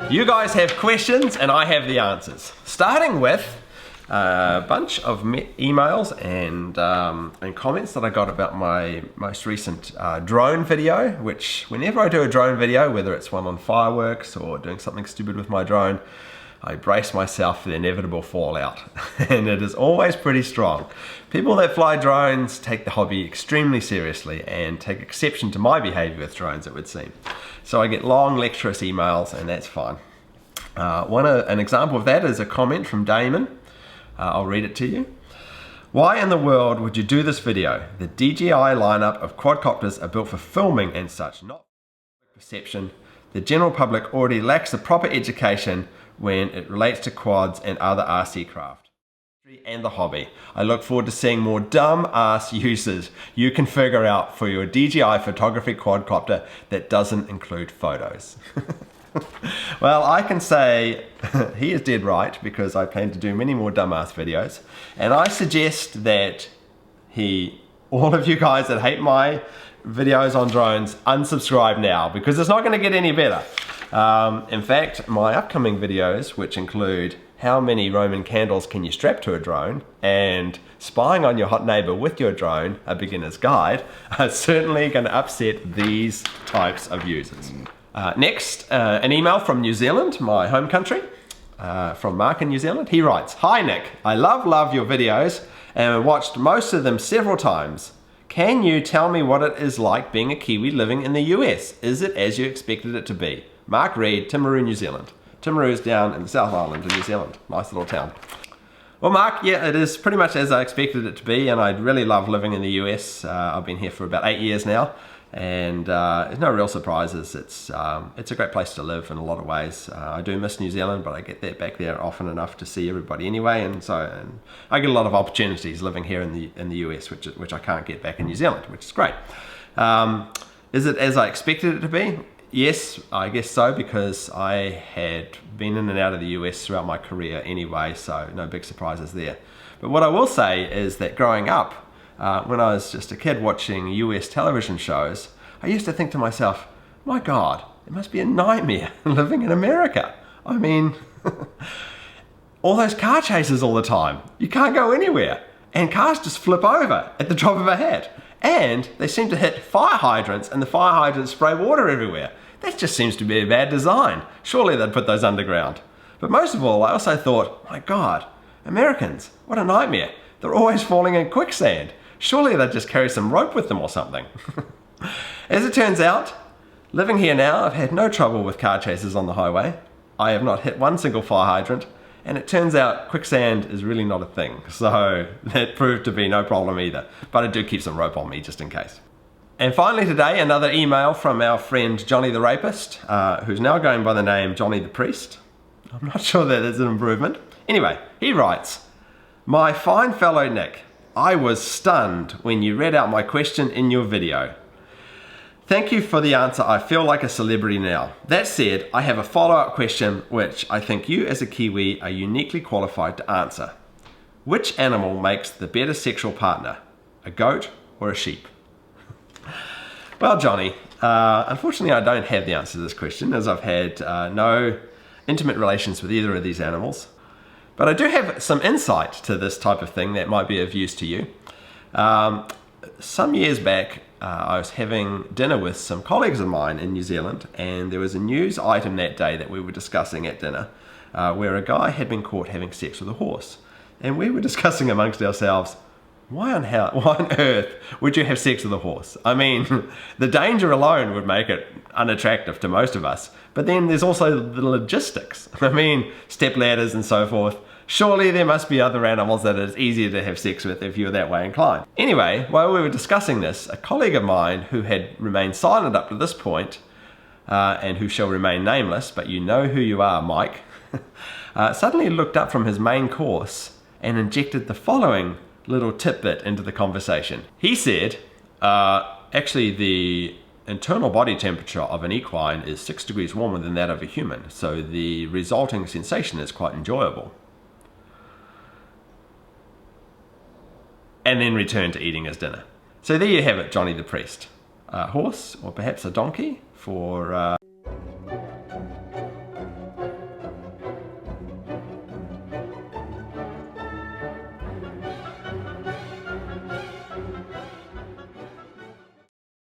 You guys have questions and I have the answers. Starting with a bunch of emails and comments that I got about my most recent drone video, which whenever I do a drone video, whether it's one on fireworks or doing something stupid with my drone, I brace myself for the inevitable fallout, and it is always pretty strong. People that fly drones take the hobby extremely seriously and take exception to my behavior with drones, it would seem. So I get long lecturous emails, and that's fine. An example of that is a comment from Damon. I'll read it to you. Why in the world would you do this video? The DJI lineup of quadcopters are built for filming and such, not perception. The general public already lacks the proper education when it relates to quads and other RC craft and the hobby. I look forward to seeing more dumb ass uses you can figure out for your DJI photography quadcopter that doesn't include photos. Well, I can say he is dead right, because I plan to do many more dumbass videos, and I suggest that all of you guys that hate my videos on drones, unsubscribe now, because it's not going to get any better. In fact, my upcoming videos, which include how many Roman candles can you strap to a drone and spying on your hot neighbor with your drone, a beginner's guide, are certainly going to upset these types of users. Next, an email from New Zealand, my home country, from Mark in New Zealand. He writes, "Hi Nick, I love your videos and I've watched most of them several times. Can you tell me what it is like being a Kiwi living in the US? Is it as you expected it to be? Mark Reed, Timaru, New Zealand." Timaru is down in the South Island of New Zealand. Nice little town. Well, Mark, yeah, it is pretty much as I expected it to be, and I really love living in the US. I've been here for about 8 years now, and there's no real surprises. It's a great place to live in a lot of ways. I do miss New Zealand, but I get back there often enough to see everybody anyway, and I get a lot of opportunities living here in the US, which I can't get back in New Zealand, which is great. Is it as I expected it to be? Yes, I guess so, because I had been in and out of the US throughout my career anyway, so no big surprises there. But what I will say is that growing up, when I was just a kid watching US television shows, I used to think to myself, my God, it must be a nightmare living in America. I mean, all those car chases all the time. You can't go anywhere, and cars just flip over at the drop of a hat. And they seem to hit fire hydrants, and the fire hydrants spray water everywhere. That just seems to be a bad design. Surely they'd put those underground. But most of all, I also thought, my God, Americans, what a nightmare. They're always falling in quicksand. Surely they'd just carry some rope with them or something. As it turns out, living here now, I've had no trouble with car chases on the highway. I have not hit one single fire hydrant. And it turns out quicksand is really not a thing, so that proved to be no problem either. But I do keep some rope on me just in case. And finally today, another email from our friend Johnny the Rapist, who's now going by the name Johnny the Priest. I'm not sure that is an improvement. Anyway, he writes, "My fine fellow Nick, I was stunned when you read out my question in your video. Thank you for the answer. I feel like a celebrity now. That said, I have a follow-up question which I think you as a Kiwi are uniquely qualified to answer. Which animal makes the better sexual partner? A goat or a sheep?" Well, Johnny, unfortunately I don't have the answer to this question, as I've had no intimate relations with either of these animals. But I do have some insight to this type of thing that might be of use to you. Some years back, I was having dinner with some colleagues of mine in New Zealand, and there was a news item that day that we were discussing at dinner where a guy had been caught having sex with a horse. And we were discussing amongst ourselves, why on earth would you have sex with a horse? I mean, the danger alone would make it unattractive to most of us. But then there's also the logistics. I mean, step ladders and so forth. Surely there must be other animals that it's easier to have sex with if you're that way inclined. Anyway, while we were discussing this, a colleague of mine who had remained silent up to this point, and who shall remain nameless, but you know who you are, Mike, suddenly looked up from his main course and injected the following little tidbit into the conversation. He said, actually the internal body temperature of an equine is 6 degrees warmer than that of a human, so the resulting sensation is quite enjoyable. And then returned to eating his dinner. So there you have it, Johnny the Priest. A horse, or perhaps a donkey, for